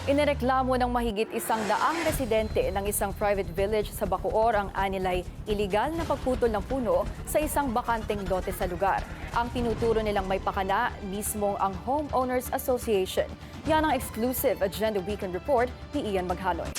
Inireklamo ng mahigit 100 residente ng isang private village sa Bacoor ang anilay iligal na pagputol ng puno sa isang bakanteng lote sa lugar. Ang tinuturo nilang may pakana mismo ang Homeowners Association. Yan ang exclusive Agenda Weekend Report ni Ian Maghanoy.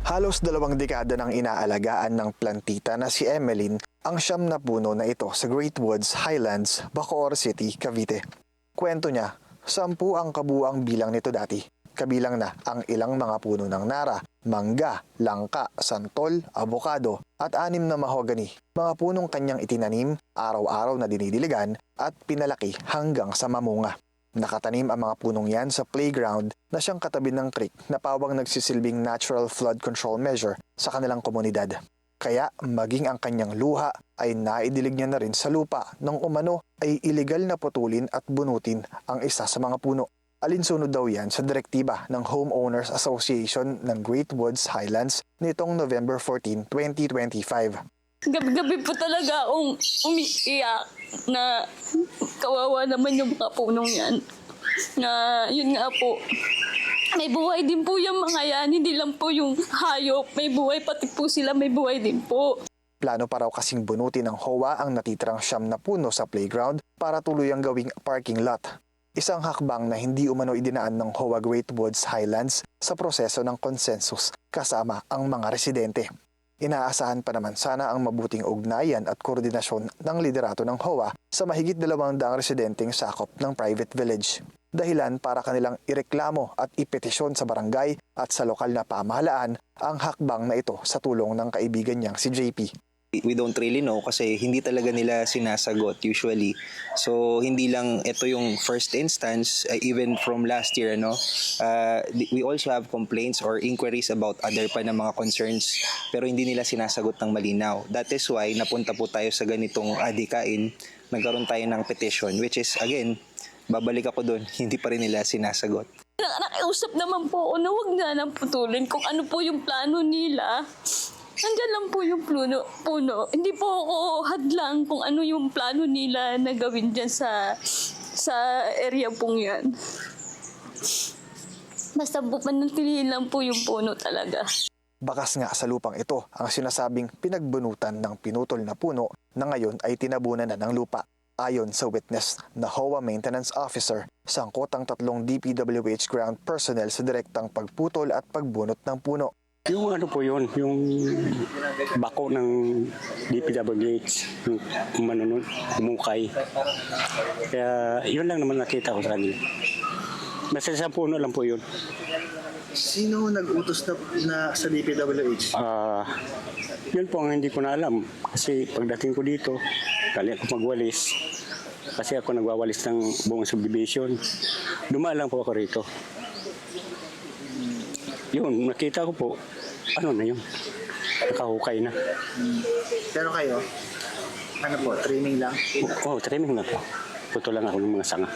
Halos 2 dekada nang inaalagaan ng plantita na si Emeline ang 9 na puno na ito sa Great Woods Highlands, Bacoor City, Cavite. Kwento niya, 10 ang kabuuang bilang nito dati. Kabilang na ang ilang mga puno ng nara, mangga, langka, santol, abokado at 6 na mahogany. Mga punong kanyang itinanim, araw-araw na dinidiligan at pinalaki hanggang sa mamunga. Nakatanim ang mga punong yan sa playground na siyang katabi ng creek na pawang nagsisilbing natural flood control measure sa kanilang komunidad. Kaya maging ang kanyang luha ay naidilig niya na rin sa lupa nang umano ay iligal na putulin at bunutin ang isa sa mga puno. Alinsunod daw yan sa direktiba ng Homeowners Association ng Great Woods Highlands nitong November 14, 2025. Gabi-gabi po talaga akong umiiyak na kawawa naman yung mga punong yan. Na yun nga po, may buhay din po yung mga yan, hindi lang po yung hayop. May buhay, pati po sila may buhay din po. Plano pa raw kasing bunutin ng HOA ang natitirang 9 na puno sa playground para tuluyang gawing parking lot. Isang hakbang na hindi umano idinaan ng HOA Great Woods Highlands sa proseso ng consensus kasama ang mga residente. Inaasahan pa naman sana ang mabuting ugnayan at koordinasyon ng liderato ng HOA sa mahigit 200 residenteng sakop ng private village. Dahilan para kanilang ireklamo at ipetisyon sa barangay at sa lokal na pamahalaan ang hakbang na ito sa tulong ng kaibigan niyang si JP. We don't really know kasi hindi talaga nila sinasagot usually. So hindi lang ito yung first instance, even from last year, we also have complaints or inquiries about other pa na mga concerns pero hindi nila sinasagot ng malinaw. That is why napunta po tayo sa ganitong adikain, nagkaroon tayo ng petition which is again, babalik ako doon, hindi pa rin nila sinasagot. Nakiusap naman po ako na huwag na nang putulin kung ano po yung plano nila. Nandiyan lang po yung puno. Hindi po ako hadlang kung ano yung plano nila na gawin dyan sa area pong yan. Basta po panatilihin lang po yung puno talaga. Bakas nga sa lupang ito ang sinasabing pinagbunutan ng pinutol na puno na ngayon ay tinabunan na ng lupa. Ayon sa witness na HOA Maintenance Officer, sangkot ang 3 DPWH ground personnel sa direktang pagputol at pagbunot ng puno. Yung ano po yun, yung bako ng DPWH, yung manunod, umukay. Kaya yun lang naman nakita ko sa kanila. Basta sa puno lang po yun. Sino nag-utos na sa DPWH? Yun po ang hindi ko na alam. Kasi pagdating ko dito, kali ako magwalis. Kasi ako nagwawalis ng buong subdivision. Dumaan lang po ako rito. Yun, nakita ko po, ano na yun? Nakahukay na. Pero kayo, ano po, trimming lang? Oo, trimming na po. Puto lang ako ng mga sanga.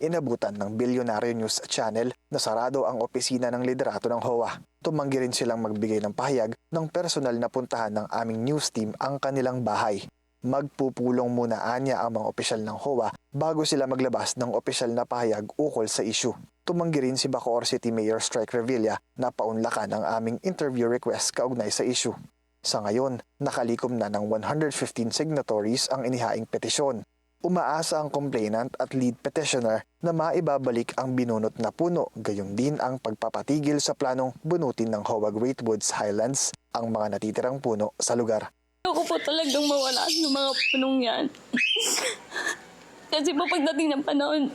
Inabutan ng Bilyonaryo News Channel na sarado ang opisina ng liderato ng HOA. Tumanggi rin silang magbigay ng pahayag ng personal na puntahan ng aming news team ang kanilang bahay. Magpupulong muna anya ang mga opisyal ng HOA bago sila maglabas ng opisyal na pahayag ukol sa issue. Tumanggi rin si Bacoor City Mayor Strike Revilla na paunlakan ang aming interview request kaugnay sa issue. Sa ngayon, nakalikom na ng 115 signatories ang inihaing petisyon. Umaasa ang complainant at lead petitioner na maibabalik ang binunot na puno, gayon din ang pagpapatigil sa planong bunutin ng HOA Great Woods Highlands ang mga natitirang puno sa lugar. Ako po talagang mawala sa mga punong yan. Kasi po pagdating ng panahon,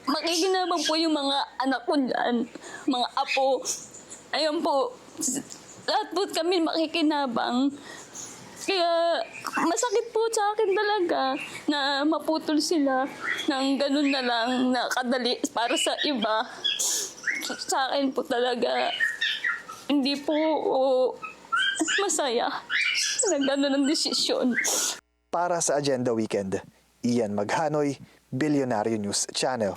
makikinabang po yung mga anak ko dyan, mga apo. Ayun po, lahat po kami makikinabang. Kaya masakit po sa akin talaga na maputol sila ng ganun na lang na kadali para sa iba. Sa akin po talaga, hindi po masaya na ganun ang desisyon. Para sa Agenda Weekend, Ian Maghanoy, Bilyonaryo News Channel.